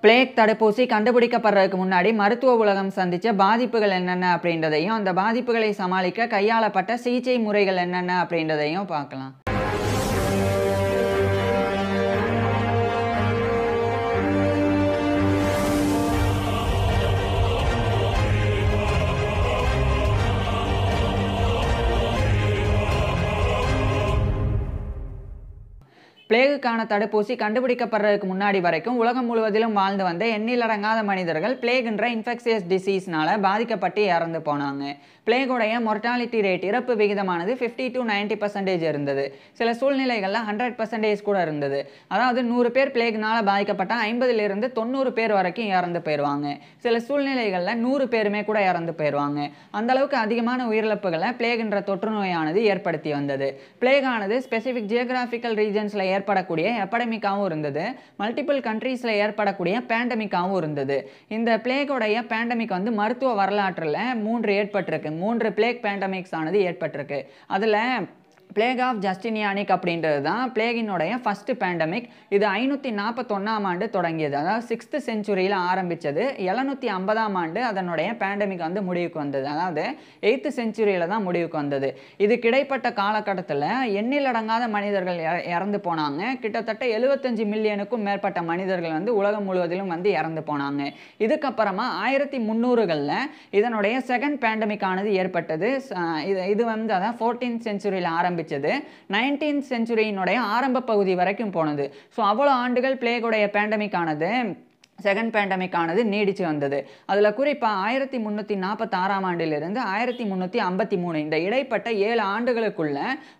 Plague தடுப்பூசி கண்டுபிடிக்கப்படுறதுக்கு முன்னாடி மருத்துவ உலகம் சந்திச்ச பாதிப்புகள் என்னென்ன அப்படின்றதையும் அந்த பாதிப்புகளை சமாளிக்க கையாளப்பட்ட சிகிச்சை முறைகள் என்னென்ன அப்படின்றதையும் பார்க்கலாம். பிளேகுக்கான தடுப்பூசி கண்டுபிடிக்கப்படுறதுக்கு முன்னாடி வரைக்கும் உலகம் முழுவதிலும் வாழ்ந்து வந்த எண்ணிலடங்காத மனிதர்கள் பிளேக்ன்ற இன்ஃபெக்ஷியஸ் டிசீஸ்னால பாதிக்கப்பட்டு இறந்து போனாங்க. பிளேகுடைய மொர்டாலிட்டி ரேட் இறப்பு விகிதமானது 50 to 90% இருந்தது. சில சூழ்நிலைகளில் 100% கூட இருந்தது. அதாவது 100 பேர் பிளேக்னால பாதிக்கப்பட்டால் 50லிருந்து 90 பேர் வரைக்கும் இறந்து போயிடுவாங்க. சில சூழ்நிலைகளில் 100 பேருமே கூட இறந்து போயிடுவாங்க. அந்த அளவுக்கு அதிகமான உயிரிழப்புகளை பிளேக்ன்ற தொற்று நோயானது ஏற்படுத்தி வந்தது. பிளேகானது ஸ்பெசிஃபிக் ஜியோகிராஃபிக்கல் ரீஜன்ஸில் ஏற்படக்கூடிய எபடமிக்காவும் இருந்தது. மல்டிபிள் கண்ட்ரீஸில் ஏற்படக்கூடிய பேண்டமிக்காவும் இருந்தது. இந்த பிளேகோடைய பேண்டமிக் வந்து மருத்துவ வரலாற்றில் 3 ஏற்பட்டிருக்கு. 3 பிளேக் பேண்டமிக்ஸ் ஆனது ஏற்பட்டிருக்கு. அதில் பிளேக் ஆஃப் ஜஸ்டினியானிக் அப்படின்றது தான் பிளேகினுடைய ஃபர்ஸ்ட் பேண்டமிக். இது 541ஆம் ஆண்டு தொடங்கியது. அதாவது 6th செஞ்சுரியில் ஆரம்பித்தது. 750ஆம் ஆண்டு அதனுடைய பேண்டமிக் வந்து முடிவுக்கு வந்தது. அதாவது 8th செஞ்சுரியில் தான் முடிவுக்கு வந்தது. இது கிடைப்பட்ட காலகட்டத்தில் எண்ணிலடங்காத மனிதர்கள் இறந்து போனாங்க. கிட்டத்தட்ட 75 மில்லியனுக்கும் மேற்பட்ட மனிதர்கள் வந்து உலகம் முழுவதிலும் வந்து இறந்து போனாங்க. இதுக்கப்புறமா 1300களில் இதனுடைய செகண்ட் பேண்டமிக் ஆனது ஏற்பட்டது. இது வந்து அதான் 14th செஞ்சுரியில் ஆரம்பிச்சது. 19th செஞ்சுரியினுடைய ஆரம்ப பகுதி வரைக்கும் போனது. ஸோ அவ்வளோ ஆண்டுகள் பிளேகுடைய பேண்டமிக் ஆனது செகண்ட் பேண்டமிக் ஆனது நீடிச்சு வந்தது. அதில் குறிப்பாக 1346ஆம் ஆண்டிலிருந்து 1353 இந்த இடைப்பட்ட 7 ஆண்டுகளுக்குள்ள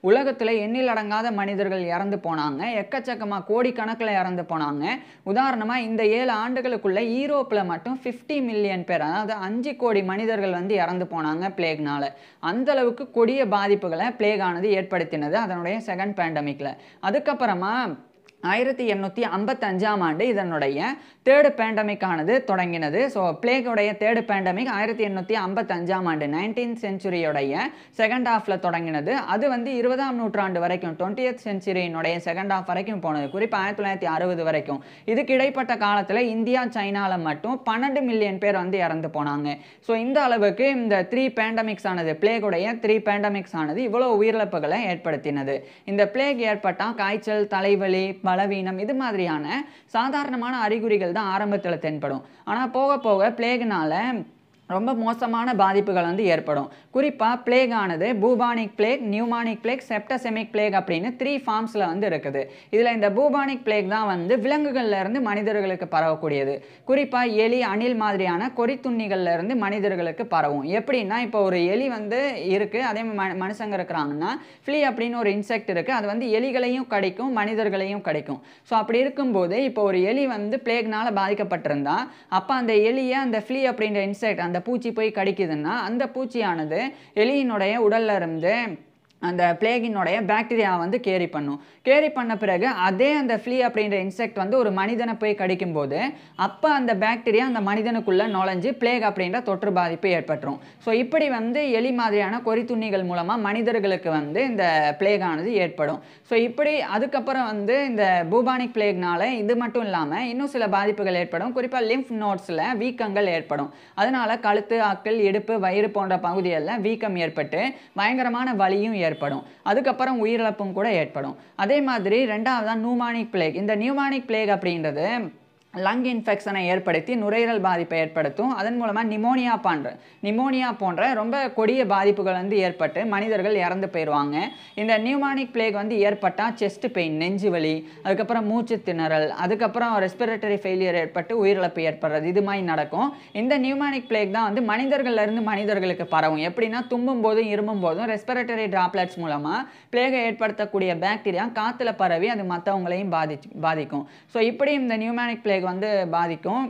உலகத்தில் எண்ணிலடங்காத மனிதர்கள் இறந்து போனாங்க. எக்கச்சக்கமாக கோடிக்கணக்கில் இறந்து போனாங்க. உதாரணமாக இந்த 7 ஆண்டுகளுக்குள்ள ஈரோப்பில் மட்டும் 50 மில்லியன் பேர், அதாவது 5 கோடி மனிதர்கள் வந்து இறந்து போனாங்க பிளேக்னால. அந்த அளவுக்கு கொடிய பாதிப்புகளை பிளேக் ஆனது ஏற்படுத்தினது அதனுடைய செகண்ட் பேண்டமிக்கில். அதுக்கப்புறமா 1855ஆம் ஆண்டு இதனுடைய தேர்டு பேண்டமிக் ஆனது தொடங்கினது. ஸோ பிளேகோடைய தேர்டு பேண்டமிக் 1855ஆம் ஆண்டு 19th செஞ்சுரியோடைய செகண்ட் ஹாஃபில் தொடங்கினது. அது வந்து 20ஆம் நூற்றாண்டு வரைக்கும் 20th செஞ்சுரியினுடைய செகண்ட் ஹாஃப் வரைக்கும் போனது. குறிப்பாக 1960 வரைக்கும். இதுக்கு இடைப்பட்ட காலத்தில் இந்தியா சைனாவில் மட்டும் 12 மில்லியன் பேர் வந்து இறந்து போனாங்க. ஸோ இந்த அளவுக்கு இந்த 3 பேண்டமிக்ஸ் ஆனது பிளேகுடைய 3 பேண்டமிக்ஸ் ஆனது இவ்வளோ உயிரிழப்புகளை ஏற்படுத்தினது. இந்த பிளேக் ஏற்பட்டால் காய்ச்சல், தலைவலி, பலவீனம் இது மாதிரியான சாதாரணமான அறிகுறிகள் தான் ஆரம்பத்தில் தென்படும். ஆனால் போக போக பிளேக்னால ரொம்ப மோசமான பாதிப்புகள் வந்து ஏற்படும். குறிப்பாக பிளேக் ஆனது பூபானிக் பிளேக், நியூமானிக் பிளேக், செப்டசெமிக் பிளேக் அப்படின்னு 3 ஃபார்ம்ஸில் வந்து இருக்குது. இதில் இந்த பூபானிக் பிளேக் தான் வந்து விலங்குகள்லேருந்து மனிதர்களுக்கு பரவக்கூடியது. குறிப்பாக எலி, அணில் மாதிரியான கொறித்துண்ணிகள்லேருந்து மனிதர்களுக்கு பரவும். எப்படின்னா இப்போ ஒரு எலி வந்து இருக்குது, அதே மனுஷங்க இருக்கிறாங்கன்னா ஃப்ளீ அப்படின்னு ஒரு இன்செக்ட் இருக்குது. அது வந்து எலிகளையும் கடிக்கும், மனிதர்களையும் கடிக்கும். ஸோ அப்படி இருக்கும்போது இப்போ ஒரு எலி வந்து பிளேக்னால் பாதிக்கப்பட்டிருந்தா அப்போ அந்த எலியை அந்த ஃப்ளீ அப்படின்ற இன்செக்ட் அந்த பூச்சி போய் கடிக்குதுன்னா அந்த பூச்சியானது எலியினுடைய உடல்ல இருந்து அந்த பிளேகினுடைய பாக்டீரியா வந்து கேரி பண்ணும். கேரி பண்ண பிறகு அதே அந்த ஃப்ளீ அப்படின்ற இன்செக்ட் வந்து ஒரு மனிதனை போய் கடிக்கும்போது அப்போ அந்த பாக்டீரியா அந்த மனிதனுக்குள்ளே நுழைஞ்சு பிளேக் அப்படின்ற தொற்று பாதிப்பு ஏற்பட்டுரும். ஸோ இப்படி வந்து எலி மாதிரியான கொறித்துண்ணிகள் மூலமாக மனிதர்களுக்கு வந்து இந்த பிளேக் ஆனது ஏற்படும். ஸோ இப்படி அதுக்கப்புறம் வந்து இந்த பூபானிக் பிளேக்னால இது மட்டும் இல்லாமல் இன்னும் சில பாதிப்புகள் ஏற்படும். குறிப்பாக லிம்ஃப் நோட்ஸில் வீக்கங்கள் ஏற்படும். அதனால கழுத்து, அக்கிள், இடுப்பு, வயிறு போன்ற பகுதிகளில் வீக்கம் ஏற்பட்டு பயங்கரமான வலியும் ஏற்படும். அதுக்கப்புறம் உயிரிழப்பும் கூட ஏற்படும். அதே மாதிரி ரெண்டாவதான் நியூமானிக் பிளேக். இந்த நியூமானிக் பிளேக் அப்படின்றது லங் இன்ஃபெக்ஷனை ஏற்படுத்தி நுரையீரல் பாதிப்பை ஏற்படுத்தும். அதன் மூலமாக நிமோனியா போன்ற ரொம்ப கொடிய பாதிப்புகள் வந்து ஏற்பட்டு மனிதர்கள் இறந்து போயிடுவாங்க. இந்த நியூமானிக் பிளேக் வந்து ஏற்பட்டால் செஸ்ட் பெயின், நெஞ்சு வலி, அதுக்கப்புறம் மூச்சு திணறல், அதுக்கப்புறம் ரெஸ்பிரேட்டரி ஃபெயிலியர் ஏற்பட்டு உயிரிழப்பு ஏற்படுறது, இது மாதிரி நடக்கும். இந்த நியூமானிக் பிளேக் தான் வந்து மனிதர்கள்லேருந்து மனிதர்களுக்கு பரவும். எப்படின்னா தும்பும் போதும் இருமும் போதும் ரெஸ்பிரேட்டரி டிராப்லெட்ஸ் மூலமாக பிளேகை ஏற்படுத்தக்கூடிய பாக்டீரியா காற்றுல பரவி அது மற்றவங்களையும் பாதிக்கும். ஸோ இப்படி இந்த நியூமானிக் பிளேக் வந்து பாதிக்கும்.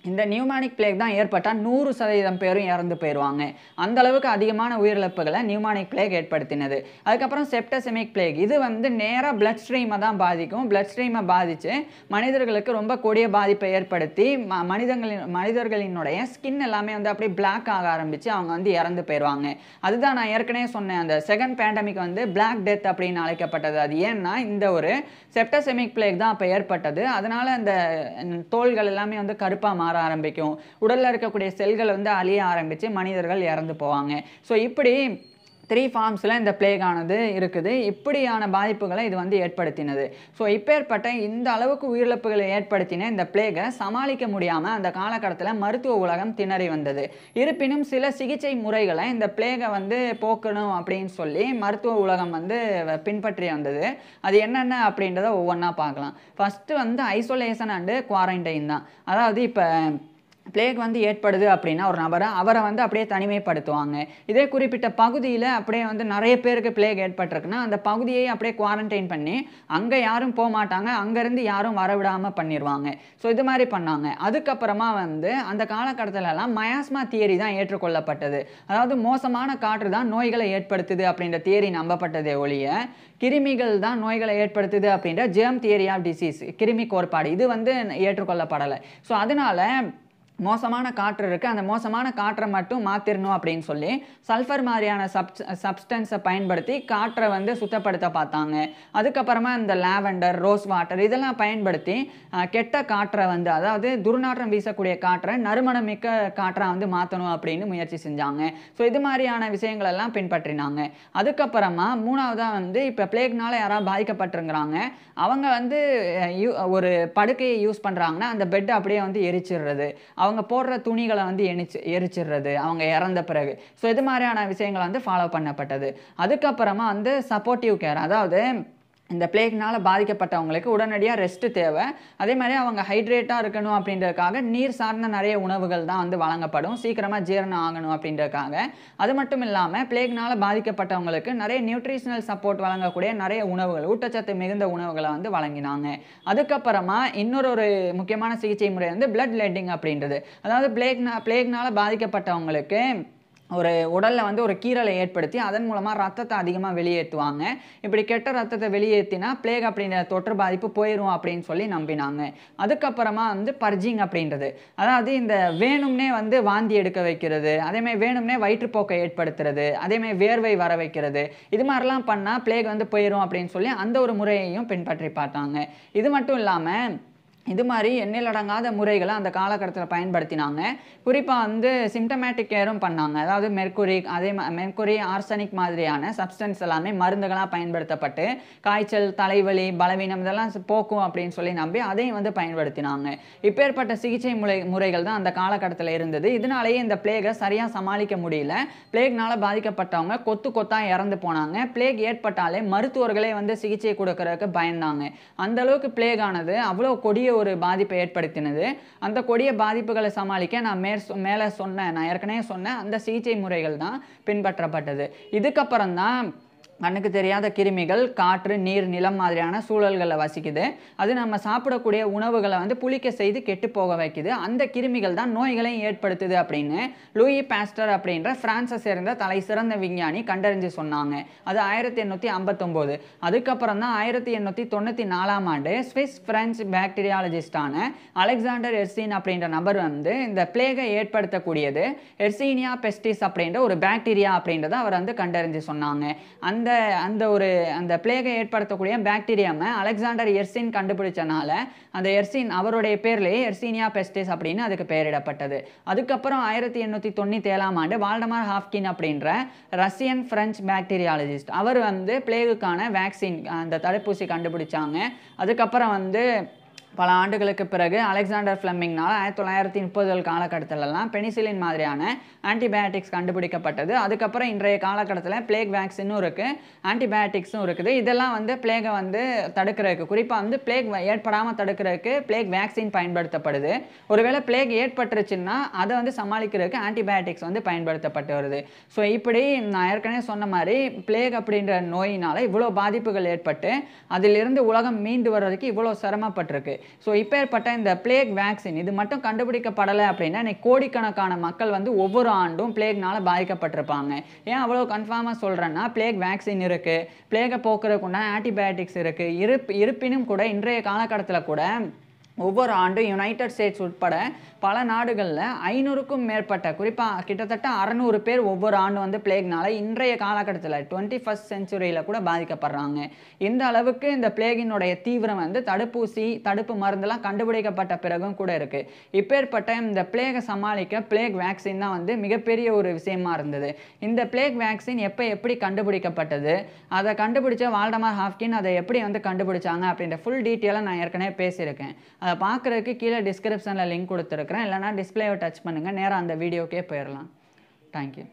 இந்த நியூமானிக் பிளேக் தான் ஏற்பட்டால் 100% பேரும் இறந்து போயிடுவாங்க. அந்த அளவுக்கு அதிகமான உயிரிழப்புகளை நியூமானிக் பிளேக் ஏற்படுத்தினது. அதுக்கப்புறம் செப்டசெமிக் பிளேக், இது வந்து நேராக பிளட் ஸ்ட்ரீமை தான் பாதிக்கும். பிளட் ஸ்ட்ரீமை பாதித்து மனிதர்களுக்கு ரொம்ப கொடிய பாதிப்பை ஏற்படுத்தி மனிதர்களினுடைய ஸ்கின் எல்லாமே வந்து அப்படியே பிளாக் ஆக ஆரம்பித்து அவங்க வந்து இறந்து போயிடுவாங்க. அதுதான் நான் ஏற்கனவே சொன்னேன், அந்த செகண்ட் பேண்டமிக் வந்து பிளாக் டெத் அப்படின்னு அழைக்கப்பட்டது. அது ஏன்னா இந்த ஒரு செப்டசெமிக் பிளேக் தான் அப்போ ஏற்பட்டது. அதனால அந்த தோள்கள் எல்லாமே வந்து கருப்பாக மாற ஆரம்பிக்கும். உடல்ல இருக்கக்கூடிய செல்கள் வந்து அழிய ஆரம்பிச்சு மனிதர்கள் இறந்து போவாங்க. ஸோ இப்படி 3 ஃபார்ம்ஸில் இந்த பிளேக் ஆனது இருக்குது. இப்படியான பாதிப்புகளை இது வந்து ஏற்படுத்தினது. ஸோ இப்பேற்பட்ட இந்த அளவுக்கு உயிரிழப்புகளை ஏற்படுத்தின இந்த பிளேகை சமாளிக்க முடியாமல் அந்த காலகட்டத்தில் மருத்துவ உலகம் திணறி வந்தது. இருப்பினும் சில சிகிச்சை முறைகளை இந்த பிளேகை வந்து போக்கணும் அப்படின்னு சொல்லி மருத்துவ உலகம் வந்து பின்பற்றி வந்தது. அது என்னென்ன அப்படின்றத ஒவ்வொன்றா பார்க்கலாம். ஃபஸ்ட்டு வந்து ஐசோலேஷன் அண்டு குவாரண்டைன் தான். அதாவது இப்போ பிளேக் வந்து ஏற்படுது அப்படின்னா ஒரு நபரை அவரை வந்து அப்படியே தனிமைப்படுத்துவாங்க. இதே குறிப்பிட்ட பகுதியில் அப்படியே வந்து நிறைய பேருக்கு பிளேக் ஏற்பட்டிருக்குன்னா அந்த பகுதியை அப்படியே குவாரண்டைன் பண்ணி அங்கே யாரும் போக மாட்டாங்க, அங்கேருந்து யாரும் வரவிடாமல் பண்ணிடுவாங்க. ஸோ இது மாதிரி பண்ணாங்க. அதுக்கப்புறமா வந்து அந்த காலகட்டத்திலலாம் மயாஸ்மா தியரி தான் ஏற்றுக்கொள்ளப்பட்டது. அதாவது மோசமான காற்று தான் நோய்களை ஏற்படுத்துது அப்படின்ற தியரி நம்பப்பட்டதே ஒழிய கிருமிகள் தான் நோய்களை ஏற்படுத்துது அப்படின்ற ஜெர்ம் தியரி ஆஃப் டிசீஸ், கிருமி கோட்பாடு, இது வந்து ஏற்றுக்கொள்ளப்படலை. ஸோ அதனால மோசமான காற்று இருக்குது, அந்த மோசமான காற்றை மட்டும் மாற்றிடணும் அப்படின்னு சொல்லி சல்ஃபர் மாதிரியான சப்ஸ்டன்ஸை பயன்படுத்தி காற்றை வந்து சுத்தப்படுத்த பார்த்தாங்க. அதுக்கப்புறமா இந்த லாவெண்டர், ரோஸ் வாட்டர் இதெல்லாம் பயன்படுத்தி கெட்ட காற்றை வந்து, அதாவது துர்நாற்றம் வீசக்கூடிய காற்றை நறுமணமிக்க காற்றை வந்து மாற்றணும் அப்படின்னு முயற்சி செஞ்சாங்க. ஸோ இது மாதிரியான விஷயங்கள் எல்லாம் பின்பற்றினாங்க. அதுக்கப்புறமா மூணாவதாக வந்து இப்போ பிளேக்னால யாராவது பாதிக்கப்பட்டிருக்கிறாங்க, அவங்க வந்து ஒரு படுக்கையை யூஸ் பண்ணுறாங்கன்னா அந்த பெட்டை அப்படியே வந்து எரிச்சிடுறது, அவங்க போடுற துணிகளை வந்து எரிச்சிடுறது அவங்க இறந்த பிறகு. ஸோ இது மாதிரியான விஷயங்கள் வந்து ஃபாலோ பண்ணப்பட்டது. அதுக்கப்புறமா வந்து சப்போர்ட்டிவ் கேர், அதாவது இந்த பிளேக்னால் பாதிக்கப்பட்டவங்களுக்கு உடனடியாக ரெஸ்ட்டு தேவை. அதே மாதிரி அவங்க ஹைட்ரேட்டாக இருக்கணும் அப்படின்றதுக்காக நீர் சார்ந்த நிறைய உணவுகள் தான் வந்து வழங்கப்படும், சீக்கிரமாக ஜீரணம் ஆகணும் அப்படின்றதுக்காக. அது மட்டும் இல்லாமல் பிளேக்னால் பாதிக்கப்பட்டவங்களுக்கு நிறைய நியூட்ரிஷனல் சப்போர்ட் வழங்கக்கூடிய நிறைய உணவுகள், ஊட்டச்சத்து மிகுந்த உணவுகளை வந்து வழங்கினாங்க. அதுக்கப்புறமா இன்னொரு முக்கியமான சிகிச்சை முறை வந்து பிளட் லெட்டிங் அப்படின்றது. அதாவது பிளேக்னால் பாதிக்கப்பட்டவங்களுக்கு ஒரு உடலில் வந்து ஒரு கீறலை ஏற்படுத்தி அதன் மூலமாக ரத்தத்தை அதிகமாக வெளியேற்றுவாங்க. இப்படி கெட்ட ரத்தத்தை வெளியேற்றினா பிளேக் அப்படின்ற தொற்று பாதிப்பு போயிடும் அப்படின்னு சொல்லி நம்பினாங்க. அதுக்கப்புறமா வந்து பர்ஜிங் அப்படின்றது, அதாவது இந்த வேணும்னே வந்து வாந்தி எடுக்க வைக்கிறது, அதேமாதிரி வேணும்னே வயிற்றுப்போக்கை ஏற்படுத்துறது, அதேமாதிரி வேர்வை வர வைக்கிறது, இது மாதிரிலாம் பண்ணால் பிளேக் வந்து போயிடும் அப்படின்னு சொல்லி அந்த ஒரு முறையையும் பின்பற்றி பார்த்தாங்க. இது மட்டும் இல்லாமல் இது மாதிரி எண்ணிலடங்காத முறைகளை அந்த காலகட்டத்தில் பயன்படுத்தினாங்க. குறிப்பாக வந்து சிம்டமேட்டிக் கேரும் பண்ணாங்க. அதாவது மெர்க்குரி, ஆர்சனிக் மாதிரியான சப்ஸ்டன்ஸ் எல்லாமே மருந்துகளாக பயன்படுத்தப்பட்டு காய்ச்சல், தலைவலி, பலவீனம் இதெல்லாம் போக்கும் அப்படின்னு சொல்லி நம்பி அதையும் வந்து பயன்படுத்தினாங்க. இப்பேற்பட்ட சிகிச்சை முறைகள் தான் அந்த காலகட்டத்தில் இருந்தது. இதனாலேயே இந்த பிளேகை சரியாக சமாளிக்க முடியல. பிளேக்னால் பாதிக்கப்பட்டவங்க கொத்தாக இறந்து போனாங்க. பிளேக் ஏற்பட்டாலே மருத்துவர்களே வந்து சிகிச்சை கொடுக்கறதுக்கு பயந்தாங்க. அந்த அளவுக்கு பிளேக் ஆனது அவ்வளோ கொடிய ஒரு பாதிப்பை ஏற்படுத்தினது. அந்த கொடிய பாதிப்புகளை சமாளிக்க நான் ஏற்கனவே சொன்ன அந்த சிகிச்சை முறைகள் தான் பின்பற்றப்பட்டது. இதுக்கப்புறம் தான் கண்ணுக்கு தெரியாத கிருமிகள் காற்று, நீர், நிலம் மாதிரியான சூழல்களில் வசிக்குது. அது நம்ம சாப்பிடக்கூடிய உணவுகளை வந்து புளிக்க செய்து கெட்டு போக வைக்குது. அந்த கிருமிகள் தான் நோய்களையும் ஏற்படுத்துது அப்படின்னு லூயி பாஸ்டர் அப்படின்ற பிரான்ஸை சேர்ந்த தலை சிறந்த விஞ்ஞானி கண்டறிஞ்சு சொன்னாங்க. அது 1859. அதுக்கப்புறம் தான் 1894ஆம் ஆண்டு ஸ்விஸ் பிரெஞ்சு பாக்டீரியாலஜிஸ்டான அலெக்சாண்டர் எர்சின் அப்படின்ற நபர் வந்து இந்த பிளேகை ஏற்படுத்தக்கூடியது எர்சீனியா பெஸ்டிஸ் அப்படின்ற ஒரு பாக்டீரியா அப்படின்றத அவர் வந்து கண்டறிஞ்சு சொன்னாங்க. அந்த பிளேகை ஏற்படுத்தக்கூடிய பாக்டீரியாவை அலெக்சாண்டர் எர்சின் கண்டுபிடிச்சனால அந்த எர்சின் அவருடைய பேர்லேயே எர்சீனியா பெஸ்டிஸ் அப்படின்னு அதுக்கு பெயரிடப்பட்டது. அதுக்கப்புறம் 1897ஆம் ஆண்டு வால்டமார் ஹாஃப்கின் அப்படின்ற ரஷ்யன் பிரெஞ்சு பாக்டீரியாலஜிஸ்ட் அவர் வந்து பிளேகுக்கான வேக்சின், அந்த தடுப்பூசி கண்டுபிடிச்சாங்க. அதுக்கப்புறம் வந்து பல ஆண்டுகளுக்கு பிறகு அலெக்சாண்டர் ஃப்ளெமிங்னால் 1930 காலகட்டத்திலலாம் பெனிசிலின் மாதிரியான ஆன்டிபயோட்டிக்ஸ் கண்டுபிடிக்கப்பட்டது. அதுக்கப்புறம் இன்றைய காலகட்டத்தில் பிளேக் வேக்சினும் இருக்குது, ஆன்டிபயோட்டிக்ஸும் இருக்குது. இதெல்லாம் வந்து பிளேகை வந்து தடுக்கிறதுக்கு, குறிப்பாக வந்து பிளேக் ஏற்படாமல் தடுக்கிறதுக்கு பிளேக் வேக்சின் பயன்படுத்தப்படுது. ஒருவேளை பிளேக் ஏற்பட்டுருச்சுன்னா அதை வந்து சமாளிக்கிறதுக்கு ஆன்டிபயோட்டிக்ஸ் வந்து பயன்படுத்தப்பட்டு வருது. ஸோ இப்படி நான் ஏற்கனவே சொன்ன மாதிரி பிளேக் அப்படின்ற நோயினால் இவ்வளோ பாதிப்புகள் ஏற்பட்டு அதிலிருந்து உலகம் மீண்டு வர்றதுக்கு இவ்வளோ சிரமப்பட்டிருக்கு. ஸோ இப்பேற்பட்ட இந்த பிளேக் வேக்சின் இது மட்டும் கண்டுபிடிக்கப்படலை அப்படின்னா இன்னைக்கு கோடிக்கணக்கான மக்கள் வந்து ஒவ்வொரு ஆண்டும் பிளேக்னால பாதிக்கப்பட்டிருப்பாங்க. ஏன் அவ்வளோ கன்ஃபார்மாக சொல்கிறேன்னா பிளேக் வேக்சின் இருக்குது, பிளேகை போக்குறதுக்கு உண்டான ஆன்டிபயோட்டிக்ஸ் இருக்குது. இருப்பினும் கூட இன்றைய காலகட்டத்தில் கூட ஒவ்வொரு ஆண்டும் யுனைடெட் ஸ்டேட்ஸ் உட்பட பல நாடுகளில் 500க்கும் மேற்பட்ட குறிப்பாக கிட்டத்தட்ட 600 பேர் ஒவ்வொரு ஆண்டும் வந்து பிளேக்னால இன்றைய காலகட்டத்தில் 21st செஞ்சுரியில் கூட பாதிக்கப்படுறாங்க. இந்த அளவுக்கு இந்த பிளேகினுடைய தீவிரம் வந்து தடுப்பு மருந்தெல்லாம் கண்டுபிடிக்கப்பட்ட பிறகும் கூட இருக்குது. இப்பேற்பட்ட இந்த பிளேகை சமாளிக்க பிளேக் வேக்சின் தான் வந்து மிகப்பெரிய ஒரு விஷயமா இருந்தது. இந்த பிளேக் வேக்சின் எப்படி கண்டுபிடிக்கப்பட்டது, அதை கண்டுபிடிச்ச வால்டமார் ஹாஃப்கின் அதை எப்படி வந்து கண்டுபிடிச்சாங்க அப்படின்ற ஃபுல் டீட்டெயிலாக நான் ஏற்கனவே பேசியிருக்கேன். அதை பார்க்குறதுக்கு கீழே டிஸ்கிரிப்ஷனில் லிங்க் கொடுத்துருக்குறேன், இல்லைனா டிஸ்பிளேவை டச் பண்ணுங்கள், நேராக அந்த வீடியோக்கே போயிடலாம். தேங்க்யூ.